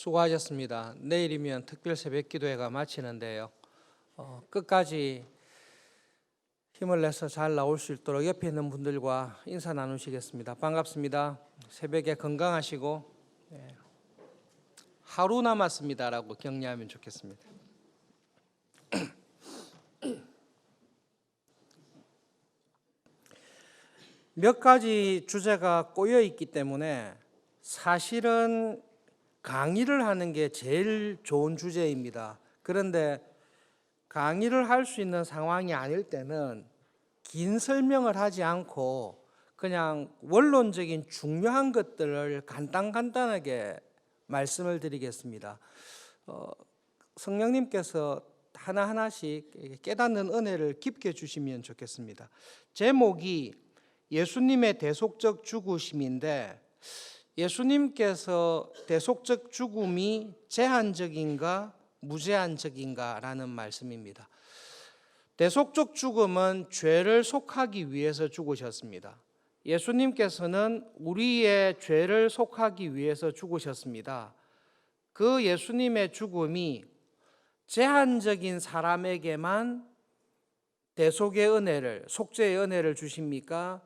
수고하셨습니다. 내일이면 특별 새벽 기도회가 마치는데요. 끝까지 힘을 내서 잘 나올 수 있도록 옆에 있는 분들과 인사 나누시겠습니다. 반갑습니다. 새벽에 건강하시고 하루 남았습니다라고 격려하면 좋겠습니다. 몇 가지 주제가 꼬여 있기 때문에 사실은 강의를 하는 게 제일 좋은 주제입니다. 그런데 강의를 할 수 있는 상황이 아닐 때는 긴 설명을 하지 않고 그냥 원론적인 중요한 것들을 간단하게 말씀을 드리겠습니다. 성령님께서 하나하나씩 깨닫는 은혜를 깊게 주시면 좋겠습니다. 제목이 예수님의 대속적 죽으심인데, 예수님께서 대속적 죽음이 제한적인가 무제한적인가 라는 말씀입니다. 대속적 죽음은 죄를 속하기 위해서 죽으셨습니다. 예수님께서는 우리의 죄를 속하기 위해서 죽으셨습니다. 그 예수님의 죽음이 제한적인 사람에게만 대속의 은혜를, 속죄의 은혜를 주십니까?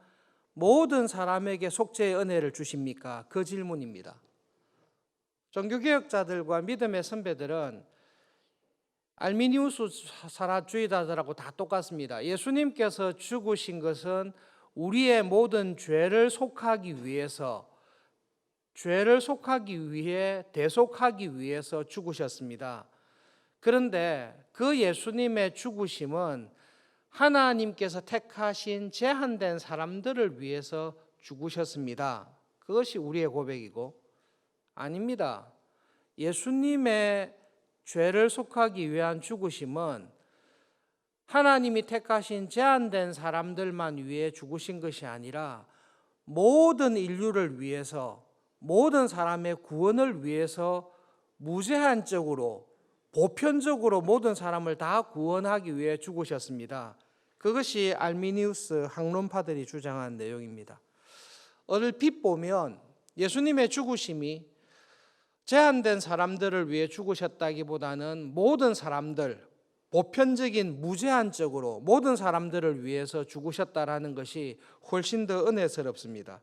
모든 사람에게 속죄의 은혜를 주십니까? 그 질문입니다. 종교개혁자들과 믿음의 선배들은 알미니우스 사라주의자들하고 다 똑같습니다. 예수님께서 죽으신 것은 우리의 모든 죄를 속하기 위해서, 죄를 속하기 위해, 대속하기 위해서 죽으셨습니다. 그런데 그 예수님의 죽으심은 하나님께서 택하신 제한된 사람들을 위해서 죽으셨습니다. 그것이 우리의 고백이고, 아닙니다. 예수님의 죄를 속하기 위한 죽으심은 하나님이 택하신 제한된 사람들만 위해 죽으신 것이 아니라 모든 인류를 위해서, 모든 사람의 구원을 위해서 무제한적으로, 보편적으로 모든 사람을 다 구원하기 위해 죽으셨습니다. 그것이 알미니우스 학론파들이 주장한 내용입니다. 얼핏 보면 예수님의 죽으심이 제한된 사람들을 위해 죽으셨다기보다는 모든 사람들, 보편적인 무제한적으로 모든 사람들을 위해서 죽으셨다라는 것이 훨씬 더 은혜스럽습니다.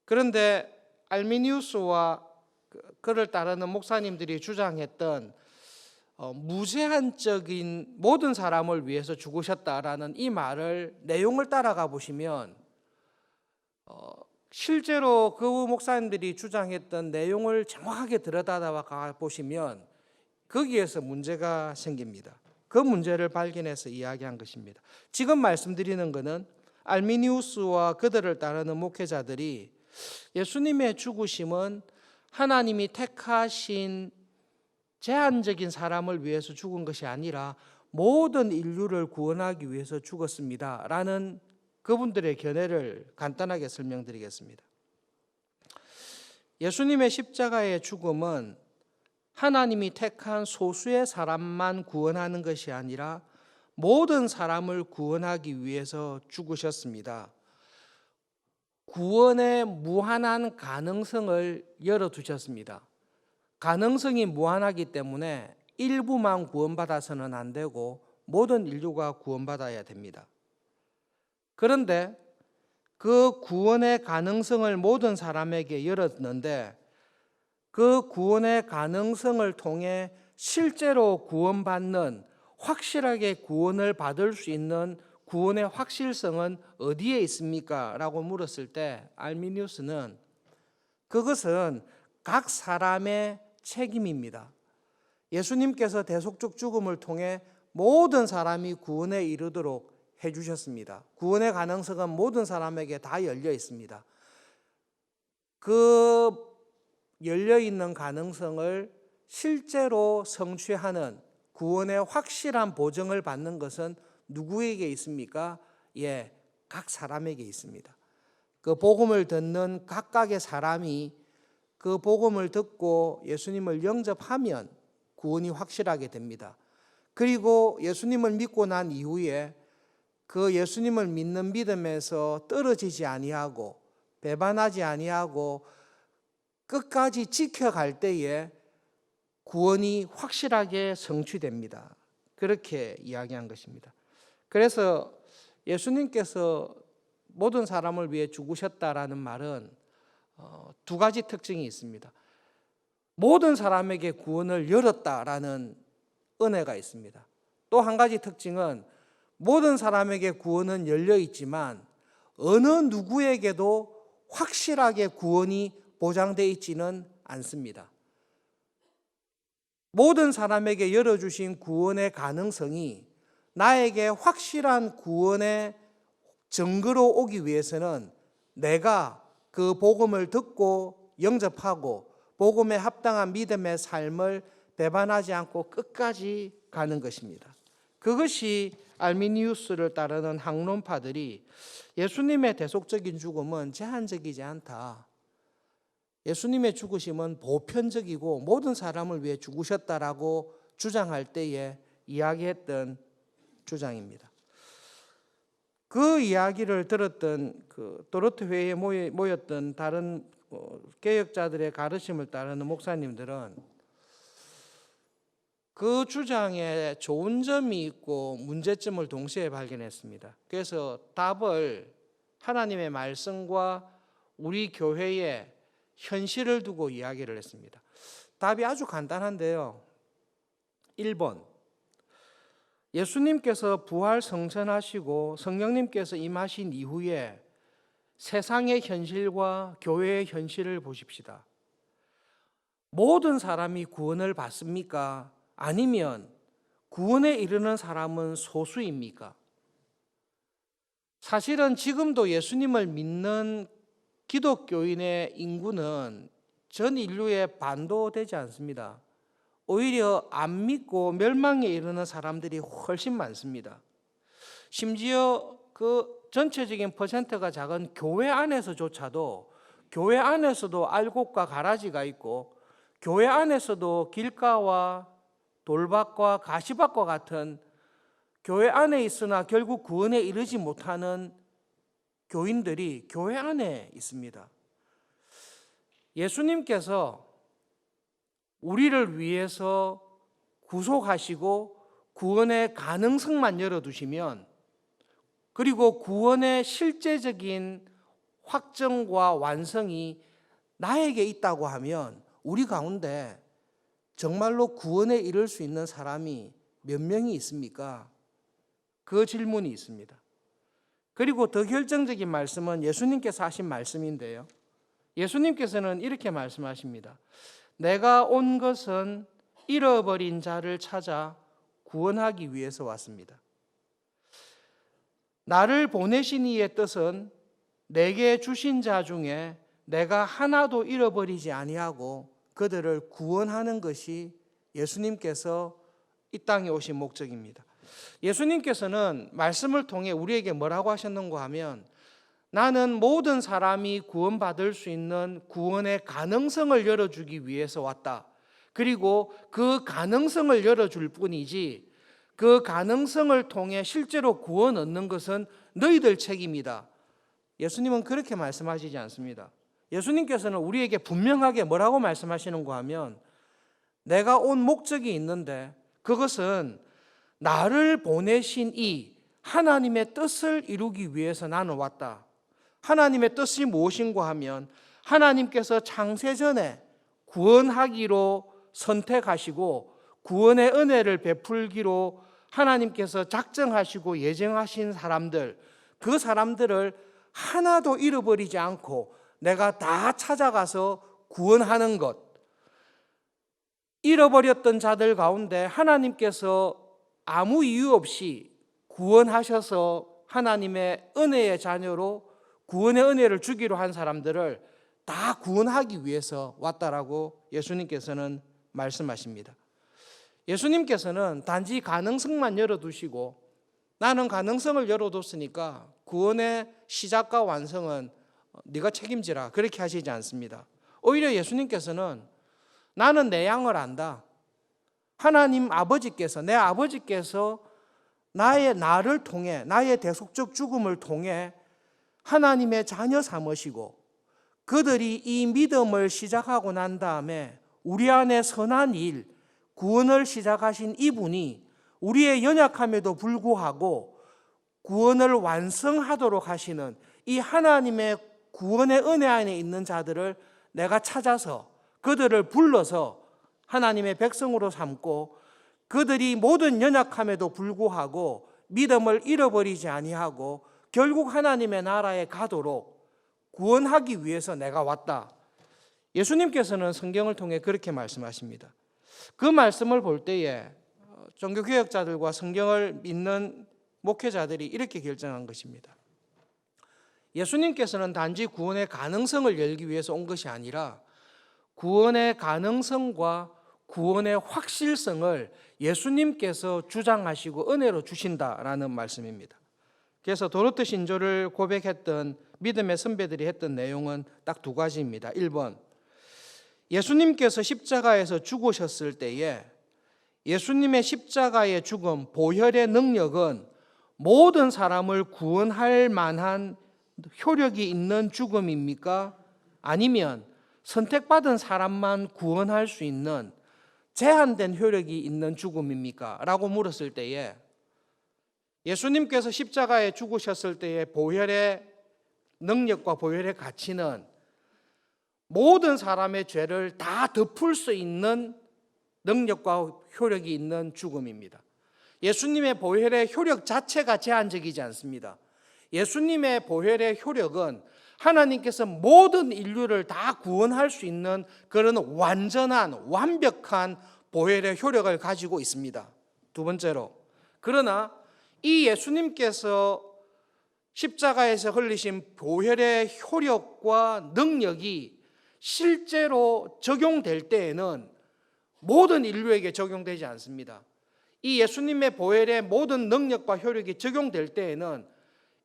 그런데 알미니우스와 그를 따르는 목사님들이 주장했던 무제한적인 모든 사람을 위해서 죽으셨다라는 이 말을, 내용을 따라가 보시면 실제로 그 목사님들이 주장했던 내용을 정확하게 들여다가 보시면 거기에서 문제가 생깁니다. 그 문제를 발견해서 이야기한 것입니다. 지금 말씀드리는 것은 알미니우스와 그들을 따르는 목회자들이 예수님의 죽으심은 하나님이 택하신 제한적인 사람을 위해서 죽은 것이 아니라 모든 인류를 구원하기 위해서 죽었습니다 라는 그분들의 견해를 간단하게 설명드리겠습니다. 예수님의 십자가의 죽음은 하나님이 택한 소수의 사람만 구원하는 것이 아니라 모든 사람을 구원하기 위해서 죽으셨습니다. 구원의 무한한 가능성을 열어두셨습니다. 가능성이 무한하기 때문에 일부만 구원받아서는 안 되고 모든 인류가 구원받아야 됩니다. 그런데 그 구원의 가능성을 모든 사람에게 열었는데, 그 구원의 가능성을 통해 실제로 구원받는, 확실하게 구원을 받을 수 있는 구원의 확실성은 어디에 있습니까? 라고 물었을 때 알미니우스는 그것은 각 사람의 책임입니다. 예수님께서 대속적 죽음을 통해 모든 사람이 구원에 이르도록 해주셨습니다. 구원의 가능성은 모든 사람에게 다 열려 있습니다. 그 열려있는 가능성을 실제로 성취하는 구원의 확실한 보증을 받는 것은 누구에게 있습니까? 각 사람에게 있습니다. 그 복음을 듣는 각각의 사람이 그 복음을 듣고 예수님을 영접하면 구원이 확실하게 됩니다. 그리고 예수님을 믿고 난 이후에 그 예수님을 믿는 믿음에서 떨어지지 아니하고 배반하지 아니하고 끝까지 지켜갈 때에 구원이 확실하게 성취됩니다. 그렇게 이야기한 것입니다. 그래서 예수님께서 모든 사람을 위해 죽으셨다라는 말은 두 가지 특징이 있습니다. 모든 사람에게 구원을 열었다라는 은혜가 있습니다. 또 한 가지 특징은 모든 사람에게 구원은 열려 있지만 어느 누구에게도 확실하게 구원이 보장되어 있지는 않습니다. 모든 사람에게 열어주신 구원의 가능성이 나에게 확실한 구원의 증거로 오기 위해서는 내가 그 복음을 듣고 영접하고 복음에 합당한 믿음의 삶을 배반하지 않고 끝까지 가는 것입니다. 그것이 알미니우스를 따르는 학론파들이 예수님의 대속적인 죽음은 제한적이지 않다, 예수님의 죽으심은 보편적이고 모든 사람을 위해 죽으셨다라고 주장할 때에 이야기했던 주장입니다. 그 이야기를 들었던 그 도르트 회의에 모였던 다른 개혁자들의 가르침을 따르는 목사님들은 그 주장에 좋은 점이 있고 문제점을 동시에 발견했습니다. 그래서 답을 하나님의 말씀과 우리 교회의 현실을 두고 이야기를 했습니다. 답이 아주 간단한데요. 1번, 예수님께서 부활 성천하시고 성령님께서 임하신 이후에 세상의 현실과 교회의 현실을 보십시다. 모든 사람이 구원을 받습니까? 아니면 구원에 이르는 사람은 소수입니까? 사실은 지금도 예수님을 믿는 기독교인의 인구는 전 인류의 반도 되지 않습니다. 오히려 안 믿고 멸망에 이르는 사람들이 훨씬 많습니다. 심지어 그 전체적인 퍼센트가 작은 교회 안에서조차도 교회 안에서도 알곡과 가라지가 있고 교회 안에서도 길가와 돌밭과 가시밭과 같은 교회 안에 있으나 결국 구원에 이르지 못하는 교인들이 교회 안에 있습니다. 예수님께서 우리를 위해서 구속하시고 구원의 가능성만 열어두시면, 그리고 구원의 실제적인 확정과 완성이 나에게 있다고 하면 우리 가운데 정말로 구원에 이를 수 있는 사람이 몇 명이 있습니까? 그 질문이 있습니다. 그리고 더 결정적인 말씀은 예수님께서 하신 말씀인데요. 예수님께서는 이렇게 말씀하십니다. 내가 온 것은 잃어버린 자를 찾아 구원하기 위해서 왔습니다. 나를 보내신 이의 뜻은 내게 주신 자 중에 내가 하나도 잃어버리지 아니하고 그들을 구원하는 것이 예수님께서 이 땅에 오신 목적입니다. 예수님께서는 말씀을 통해 우리에게 뭐라고 하셨는가 하면, 나는 모든 사람이 구원받을 수 있는 구원의 가능성을 열어주기 위해서 왔다. 그리고 그 가능성을 열어줄 뿐이지 그 가능성을 통해 실제로 구원 얻는 것은 너희들 책임이다. 예수님은 그렇게 말씀하시지 않습니다. 예수님께서는 우리에게 분명하게 뭐라고 말씀하시는가 하면, 내가 온 목적이 있는데 그것은 나를 보내신 이 하나님의 뜻을 이루기 위해서 나는 왔다. 하나님의 뜻이 무엇인가 하면, 하나님께서 창세전에 구원하기로 선택하시고 구원의 은혜를 베풀기로 하나님께서 작정하시고 예정하신 사람들, 그 사람들을 하나도 잃어버리지 않고 내가 다 찾아가서 구원하는 것. 잃어버렸던 자들 가운데 하나님께서 아무 이유 없이 구원하셔서 하나님의 은혜의 자녀로 구원의 은혜를 주기로 한 사람들을 다 구원하기 위해서 왔다라고 예수님께서는 말씀하십니다. 예수님께서는 단지 가능성만 열어두시고, 나는 가능성을 열어뒀으니까 구원의 시작과 완성은 네가 책임지라, 그렇게 하시지 않습니다. 오히려 예수님께서는 나는 내 양을 안다. 하나님 아버지께서, 내 아버지께서 나를 통해, 나의 대속적 죽음을 통해 하나님의 자녀 삼으시고, 그들이 이 믿음을 시작하고 난 다음에 우리 안에 선한 일, 구원을 시작하신 이분이 우리의 연약함에도 불구하고 구원을 완성하도록 하시는 이 하나님의 구원의 은혜 안에 있는 자들을 내가 찾아서 그들을 불러서 하나님의 백성으로 삼고 그들이 모든 연약함에도 불구하고 믿음을 잃어버리지 아니하고 결국 하나님의 나라에 가도록 구원하기 위해서 내가 왔다. 예수님께서는 성경을 통해 그렇게 말씀하십니다. 그 말씀을 볼 때에 종교개혁자들과 성경을 믿는 목회자들이 이렇게 결정한 것입니다. 예수님께서는 단지 구원의 가능성을 열기 위해서 온 것이 아니라 구원의 가능성과 구원의 확실성을 예수님께서 주장하시고 은혜로 주신다라는 말씀입니다. 그래서 도르트 신조를 고백했던 믿음의 선배들이 했던 내용은 딱 두 가지입니다. 1번, 예수님께서 십자가에서 죽으셨을 때에 예수님의 십자가의 죽음, 보혈의 능력은 모든 사람을 구원할 만한 효력이 있는 죽음입니까? 아니면 선택받은 사람만 구원할 수 있는 제한된 효력이 있는 죽음입니까? 라고 물었을 때에 예수님께서 십자가에 죽으셨을 때의 보혈의 능력과 보혈의 가치는 모든 사람의 죄를 다 덮을 수 있는 능력과 효력이 있는 죽음입니다. 예수님의 보혈의 효력 자체가 제한적이지 않습니다. 예수님의 보혈의 효력은 하나님께서 모든 인류를 다 구원할 수 있는 그런 완전한 완벽한 보혈의 효력을 가지고 있습니다. 두 번째로, 그러나 이 예수님께서 십자가에서 흘리신 보혈의 효력과 능력이 실제로 적용될 때에는 모든 인류에게 적용되지 않습니다. 이 예수님의 보혈의 모든 능력과 효력이 적용될 때에는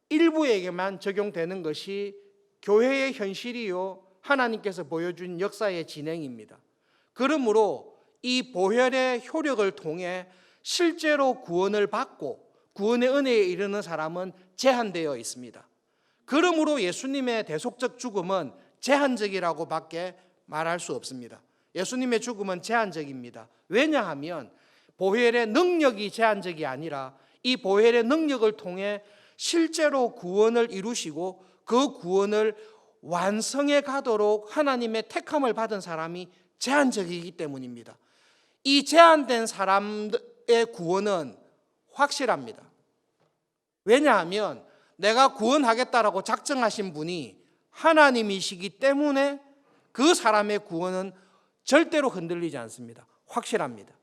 일부에게만 적용되는 것이 교회의 현실이요 하나님께서 보여준 역사의 진행입니다. 그러므로 이 보혈의 효력을 통해 실제로 구원을 받고 구원의 은혜에 이르는 사람은 제한되어 있습니다. 그러므로 예수님의 대속적 죽음은 제한적이라고 밖에 말할 수 없습니다. 예수님의 죽음은 제한적입니다. 왜냐하면 보혈의 능력이 제한적이 아니라 이 보혈의 능력을 통해 실제로 구원을 이루시고 그 구원을 완성해 가도록 하나님의 택함을 받은 사람이 제한적이기 때문입니다. 이 제한된 사람의 구원은 확실합니다. 왜냐하면 내가 구원하겠다라고 작정하신 분이 하나님이시기 때문에 그 사람의 구원은 절대로 흔들리지 않습니다. 확실합니다.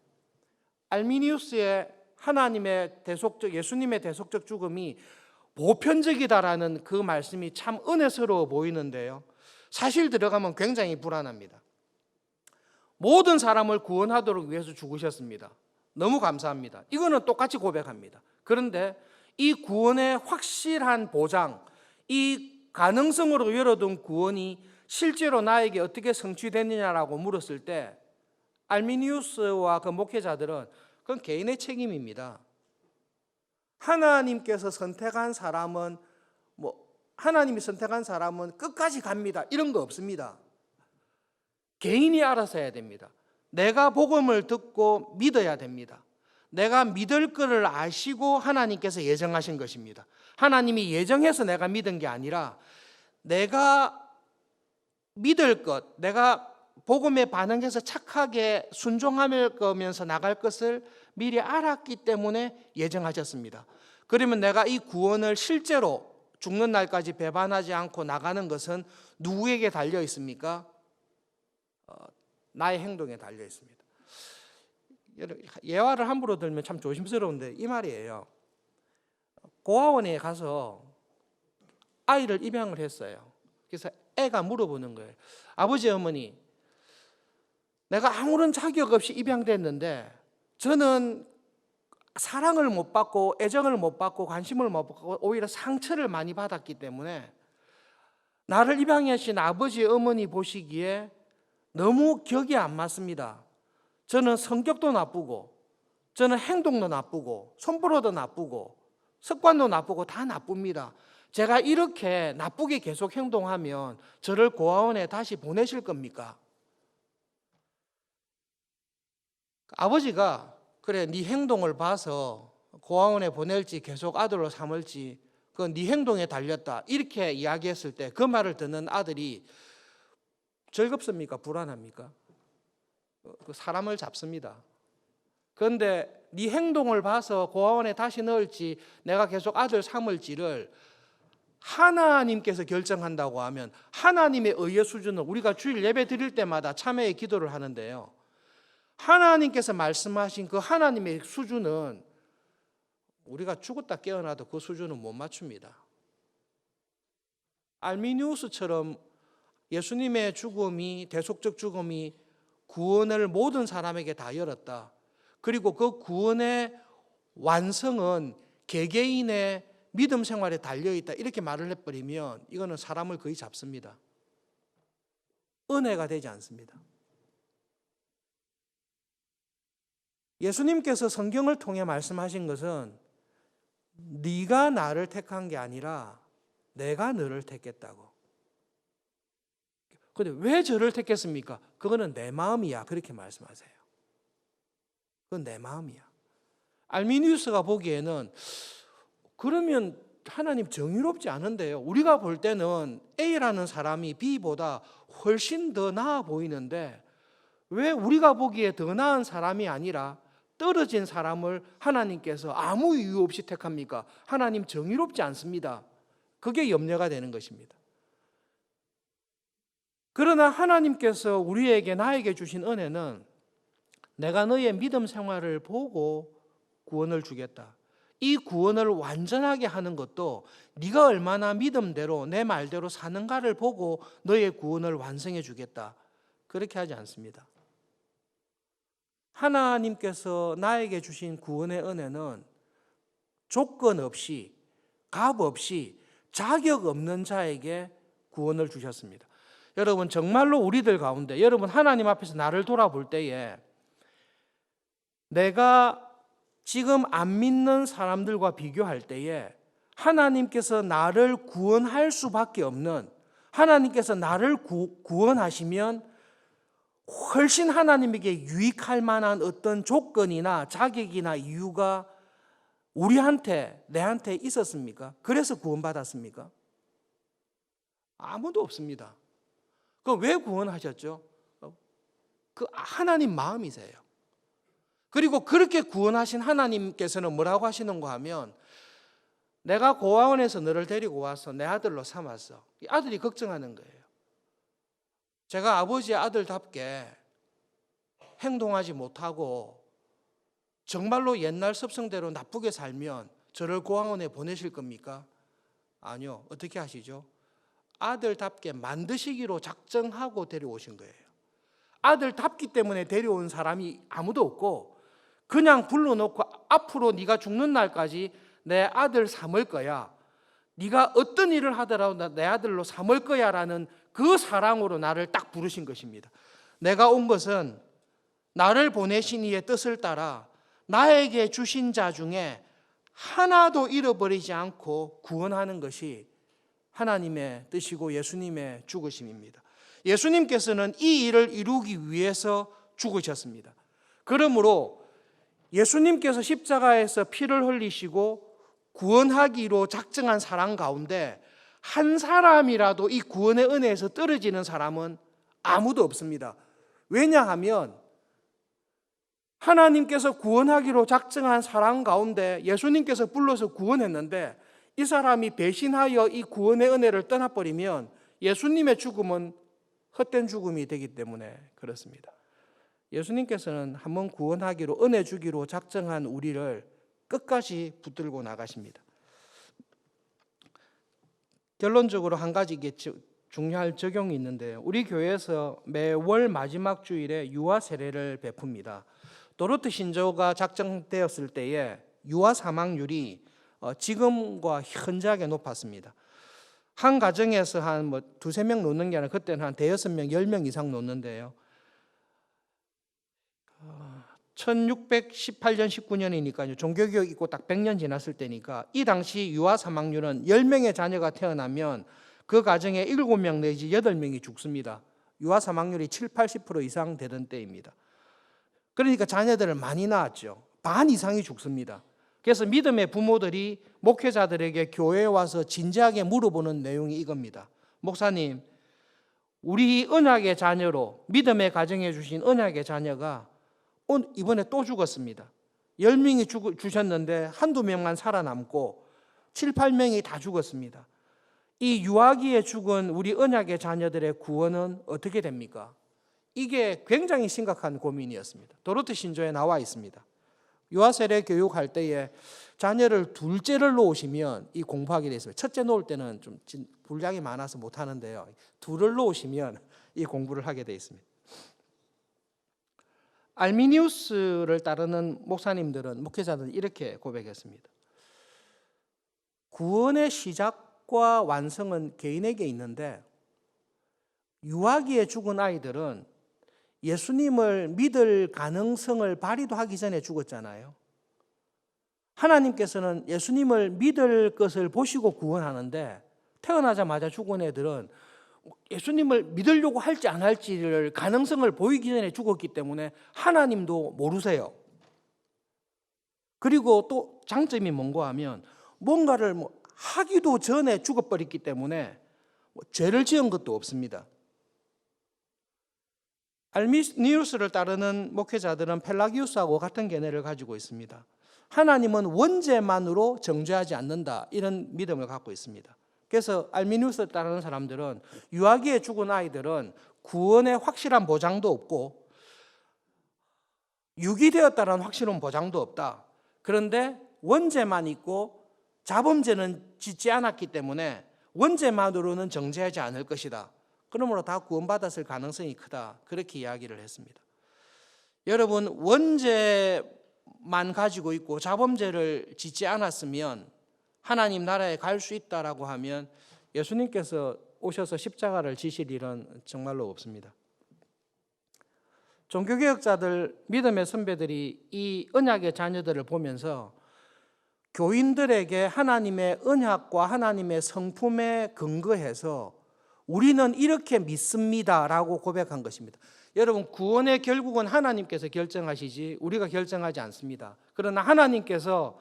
알미니우스의 하나님의 대속적, 예수님의 대속적 죽음이 보편적이다라는 그 말씀이 참 은혜스러워 보이는데요. 사실 들어가면 굉장히 불안합니다. 모든 사람을 구원하도록 위해서 죽으셨습니다. 너무 감사합니다. 이거는 똑같이 고백합니다. 그런데 이 구원의 확실한 보장, 이 가능성으로 열어둔 구원이 실제로 나에게 어떻게 성취됐느냐라고 물었을 때 알미니우스와 그 목회자들은 그건 개인의 책임입니다. 하나님께서 선택한 사람은 하나님이 선택한 사람은 끝까지 갑니다. 이런 거 없습니다. 개인이 알아서 해야 됩니다. 내가 복음을 듣고 믿어야 됩니다. 내가 믿을 것을 아시고 하나님께서 예정하신 것입니다. 하나님이 예정해서 내가 믿은 게 아니라 내가 믿을 것, 내가 복음에 반응해서 착하게 순종하면서 나갈 것을 미리 알았기 때문에 예정하셨습니다. 그러면 내가 이 구원을 실제로 죽는 날까지 배반하지 않고 나가는 것은 누구에게 달려 있습니까? 나의 행동에 달려 있습니다. 예화를 함부로 들면 참 조심스러운데 이 말이에요. 고아원에 가서 아이를 입양을 했어요. 그래서 애가 물어보는 거예요. 아버지, 어머니, 내가 아무런 자격 없이 입양됐는데 저는 사랑을 못 받고 애정을 못 받고 관심을 못 받고 오히려 상처를 많이 받았기 때문에 나를 입양하신 아버지, 어머니 보시기에 너무 격이 안 맞습니다. 저는 성격도 나쁘고 저는 행동도 나쁘고 손버릇도 나쁘고 습관도 나쁘고 다 나쁩니다. 제가 이렇게 나쁘게 계속 행동하면 저를 고아원에 다시 보내실 겁니까? 아버지가 그래 네 행동을 봐서 고아원에 보낼지 계속 아들로 삼을지 그건 네 행동에 달렸다 이렇게 이야기했을 때 그 말을 듣는 아들이 즐겁습니까? 불안합니까? 사람을 잡습니다. 그런데 네 행동을 봐서 고아원에 다시 넣을지 내가 계속 아들 삼을지를 하나님께서 결정한다고 하면 하나님의 의의 수준은 우리가 주일 예배 드릴 때마다 참회의 기도를 하는데요. 하나님께서 말씀하신 그 하나님의 수준은 우리가 죽었다 깨어나도 그 수준은 못 맞춥니다. 알미니우스처럼 예수님의 죽음이 대속적 죽음이 구원을 모든 사람에게 다 열었다. 그리고 그 구원의 완성은 개개인의 믿음 생활에 달려있다 이렇게 말을 해버리면 이거는 사람을 거의 잡습니다. 은혜가 되지 않습니다. 예수님께서 성경을 통해 말씀하신 것은 네가 나를 택한 게 아니라 내가 너를 택했다고. 그런데 왜 저를 택했습니까? 그거는 내 마음이야 그렇게 말씀하세요. 그건 내 마음이야. 알미니우스가 보기에는 그러면 하나님 정의롭지 않은데요. 우리가 볼 때는 A라는 사람이 B보다 훨씬 더 나아 보이는데 왜 우리가 보기에 더 나은 사람이 아니라 떨어진 사람을 하나님께서 아무 이유 없이 택합니까? 하나님 정의롭지 않습니다. 그게 염려가 되는 것입니다. 그러나 하나님께서 우리에게 나에게 주신 은혜는 내가 너의 믿음 생활을 보고 구원을 주겠다. 이 구원을 완전하게 하는 것도 네가 얼마나 믿음대로 내 말대로 사는가를 보고 너의 구원을 완성해 주겠다. 그렇게 하지 않습니다. 하나님께서 나에게 주신 구원의 은혜는 조건 없이 값 없이 자격 없는 자에게 구원을 주셨습니다. 여러분 정말로 우리들 가운데 여러분 하나님 앞에서 나를 돌아볼 때에 내가 지금 안 믿는 사람들과 비교할 때에 하나님께서 나를 구원할 수밖에 없는 하나님께서 나를 구원하시면 훨씬 하나님에게 유익할 만한 어떤 조건이나 자격이나 이유가 우리한테 내한테 있었습니까? 그래서 구원받았습니까? 아무도 없습니다. 그럼 왜 구원하셨죠? 그 하나님 마음이세요. 그리고 그렇게 구원하신 하나님께서는 뭐라고 하시는가 하면 내가 고아원에서 너를 데리고 와서 내 아들로 삼았어. 이 아들이 걱정하는 거예요. 제가 아버지의 아들답게 행동하지 못하고 정말로 옛날 습성대로 나쁘게 살면 저를 고아원에 보내실 겁니까? 아니요. 어떻게 하시죠? 아들답게 만드시기로 작정하고 데려오신 거예요. 아들답기 때문에 데려온 사람이 아무도 없고 그냥 불러놓고 앞으로 네가 죽는 날까지 내 아들 삼을 거야. 네가 어떤 일을 하더라도 내 아들로 삼을 거야 라는 그 사랑으로 나를 딱 부르신 것입니다. 내가 온 것은 나를 보내신 이의 뜻을 따라 나에게 주신 자 중에 하나도 잃어버리지 않고 구원하는 것이 하나님의 뜻이고 예수님의 죽으심입니다. 예수님께서는 이 일을 이루기 위해서 죽으셨습니다. 그러므로 예수님께서 십자가에서 피를 흘리시고 구원하기로 작정한 사람 가운데 한 사람이라도 이 구원의 은혜에서 떨어지는 사람은 아무도 없습니다. 왜냐하면 하나님께서 구원하기로 작정한 사람 가운데 예수님께서 불러서 구원했는데 이 사람이 배신하여 이 구원의 은혜를 떠나버리면 예수님의 죽음은 헛된 죽음이 되기 때문에 그렇습니다. 예수님께서는 한번 구원하기로 은혜 주기로 작정한 우리를 끝까지 붙들고 나가십니다. 결론적으로 한 가지 중요할 적용이 있는데요. 우리 교회에서 매월 마지막 주일에 유아 세례를 베풉니다. 도르트 신조가 작정되었을 때에 유아 사망률이 지금과 현저하게 높았습니다. 한 가정에서 한 두세 명 놓는 게 아니라 그때는 한 대여섯 명, 10명 이상 놓는데요. 1618년, 19년이니까요. 종교개혁 있고 딱 100년 지났을 때니까 이 당시 유아 사망률은 10명의 자녀가 태어나면 그 가정에 7명 내지 8명이 죽습니다. 유아 사망률이 7, 80% 이상 되던 때입니다. 그러니까 자녀들을 많이 낳았죠. 반 이상이 죽습니다. 그래서 믿음의 부모들이 목회자들에게 교회에 와서 진지하게 물어보는 내용이 이겁니다. 목사님, 우리 언약의 자녀로 믿음의 가정에 주신 언약의 자녀가 이번에 또 죽었습니다. 10명이 주셨는데 한두 명만 살아남고 7, 8명이 다 죽었습니다. 이 유아기에 죽은 우리 언약의 자녀들의 구원은 어떻게 됩니까? 이게 굉장히 심각한 고민이었습니다. 도로트 신조에 나와 있습니다. 유아세례 교육할 때에 자녀를 둘째를 놓으시면 이 공부하게 되어 있습니다. 첫째 놓을 때는 좀 분량이 많아서 못하는데요. 둘을 놓으시면 이 공부를 하게 되어 있습니다. 알미니우스를 따르는 목회자들은 이렇게 고백했습니다. 구원의 시작과 완성은 개인에게 있는데 유아기에 죽은 아이들은 예수님을 믿을 가능성을 발휘도 하기 전에 죽었잖아요. 하나님께서는 예수님을 믿을 것을 보시고 구원하는데 태어나자마자 죽은 애들은 예수님을 믿으려고 할지 안 할지를 가능성을 보이기 전에 죽었기 때문에 하나님도 모르세요. 그리고 또 장점이 뭔가 하면 뭔가를 하기도 전에 죽어버렸기 때문에 죄를 지은 것도 없습니다. 알미니우스를 따르는 목회자들은 펠라기우스하고 같은 견해를 가지고 있습니다. 하나님은 원죄만으로 정죄하지 않는다, 이런 믿음을 갖고 있습니다. 그래서 알미니우스를 따르는 사람들은 유아기에 죽은 아이들은 구원의 확실한 보장도 없고 유기되었다는 확실한 보장도 없다. 그런데 원죄만 있고 자범죄는 짓지 않았기 때문에 원죄만으로는 정죄하지 않을 것이다. 그러므로 다 구원받았을 가능성이 크다. 그렇게 이야기를 했습니다. 여러분, 원죄만 가지고 있고 자범죄를 짓지 않았으면 하나님 나라에 갈 수 있다라고 하면 예수님께서 오셔서 십자가를 지실 일은 정말로 없습니다. 종교개혁자들, 믿음의 선배들이 이 언약의 자녀들을 보면서 교인들에게 하나님의 언약과 하나님의 성품에 근거해서 우리는 이렇게 믿습니다라고 고백한 것입니다. 여러분, 구원의 결국은 하나님께서 결정하시지 우리가 결정하지 않습니다. 그러나 하나님께서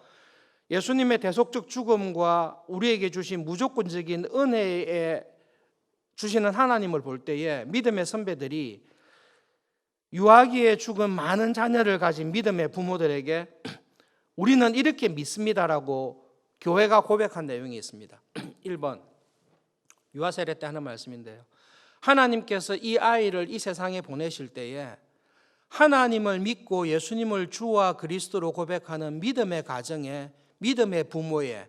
예수님의 대속적 죽음과 우리에게 주신 무조건적인 은혜에 주시는 하나님을 볼 때에 믿음의 선배들이 유아기에 죽은 많은 자녀를 가진 믿음의 부모들에게 우리는 이렇게 믿습니다라고 교회가 고백한 내용이 있습니다. 1번, 유아세례 때 하는 말씀인데요. 하나님께서 이 아이를 이 세상에 보내실 때에 하나님을 믿고 예수님을 주와 그리스도로 고백하는 믿음의 가정에, 믿음의 부모에,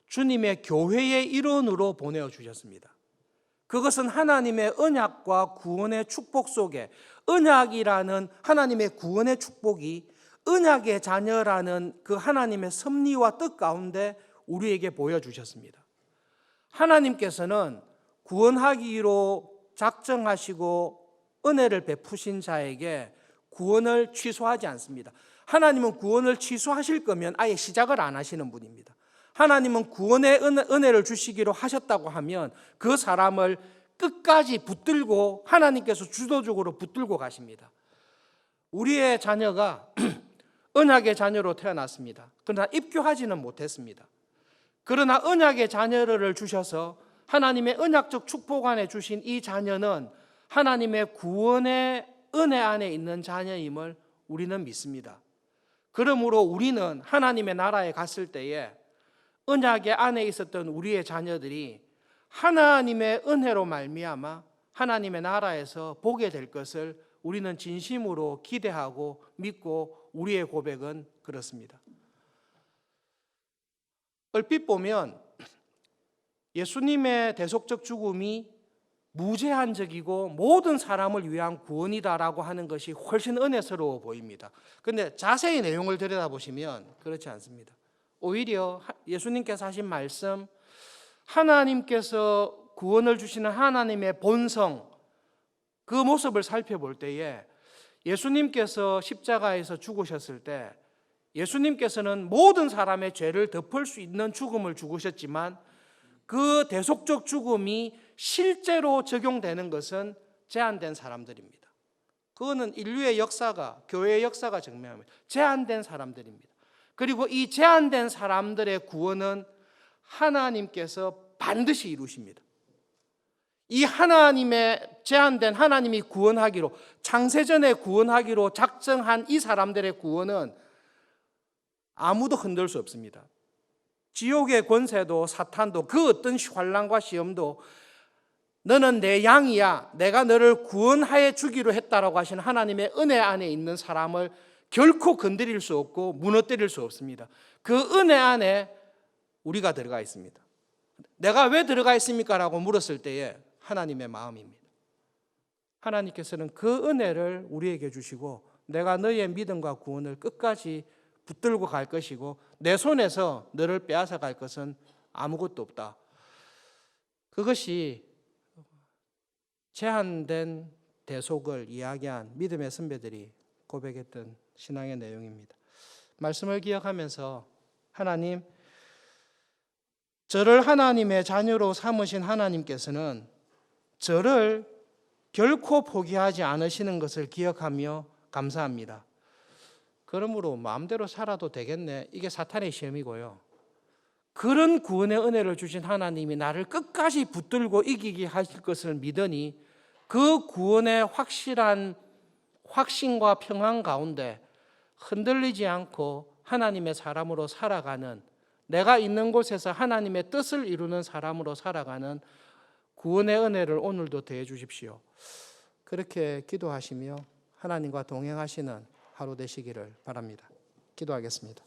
주님의 교회의 일원으로 보내주셨습니다. 그것은 하나님의 언약과 구원의 축복 속에, 언약이라는 하나님의 구원의 축복이 언약의 자녀라는 그 하나님의 섭리와 뜻 가운데 우리에게 보여주셨습니다. 하나님께서는 구원하기로 작정하시고 은혜를 베푸신 자에게 구원을 취소하지 않습니다. 하나님은 구원을 취소하실 거면 아예 시작을 안 하시는 분입니다. 하나님은 구원의 은혜를 주시기로 하셨다고 하면 그 사람을 끝까지 붙들고 하나님께서 주도적으로 붙들고 가십니다. 우리의 자녀가 언약의 자녀로 태어났습니다. 그러나 입교하지는 못했습니다. 그러나 언약의 자녀를 주셔서 하나님의 언약적 축복 안에 주신 이 자녀는 하나님의 구원의 은혜 안에 있는 자녀임을 우리는 믿습니다. 그러므로 우리는 하나님의 나라에 갔을 때에 언약의 안에 있었던 우리의 자녀들이 하나님의 은혜로 말미암아 하나님의 나라에서 보게 될 것을 우리는 진심으로 기대하고 믿고 우리의 고백은 그렇습니다. 얼핏 보면 예수님의 대속적 죽음이 무제한적이고 모든 사람을 위한 구원이다라고 하는 것이 훨씬 은혜스러워 보입니다. 그런데 자세히 내용을 들여다보시면 그렇지 않습니다. 오히려 예수님께서 하신 말씀, 하나님께서 구원을 주시는 하나님의 본성, 그 모습을 살펴볼 때에 예수님께서 십자가에서 죽으셨을 때 예수님께서는 모든 사람의 죄를 덮을 수 있는 죽음을 죽으셨지만 그 대속적 죽음이 실제로 적용되는 것은 제한된 사람들입니다. 그거는 인류의 역사가, 교회의 역사가 증명합니다. 제한된 사람들입니다. 그리고 이 제한된 사람들의 구원은 하나님께서 반드시 이루십니다. 이 하나님의 제한된 하나님이 구원하기로, 창세전에 구원하기로 작정한 이 사람들의 구원은 아무도 흔들 수 없습니다. 지옥의 권세도 사탄도 그 어떤 환난과 시험도 너는 내 양이야, 내가 너를 구원하여 주기로 했다라고 하신 하나님의 은혜 안에 있는 사람을 결코 건드릴 수 없고 무너뜨릴 수 없습니다. 그 은혜 안에 우리가 들어가 있습니다. 내가 왜 들어가 있습니까? 라고 물었을 때에 하나님의 마음입니다. 하나님께서는 그 은혜를 우리에게 주시고 내가 너의 믿음과 구원을 끝까지 붙들고 갈 것이고 내 손에서 너를 빼앗아 갈 것은 아무것도 없다. 그것이 제한된 대속을 이야기한 믿음의 선배들이 고백했던 신앙의 내용입니다. 말씀을 기억하면서 하나님, 저를 하나님의 자녀로 삼으신 하나님께서는 저를 결코 포기하지 않으시는 것을 기억하며 감사합니다. 그러므로 마음대로 살아도 되겠네. 이게 사탄의 시험이고요. 그런 구원의 은혜를 주신 하나님이 나를 끝까지 붙들고 이기게 하실 것을 믿으니 그 구원의 확실한 확신과 평안 가운데 흔들리지 않고 하나님의 사람으로 살아가는, 내가 있는 곳에서 하나님의 뜻을 이루는 사람으로 살아가는 구원의 은혜를 오늘도 더해 주십시오. 그렇게 기도하시며 하나님과 동행하시는 하루 되시기를 바랍니다. 기도하겠습니다.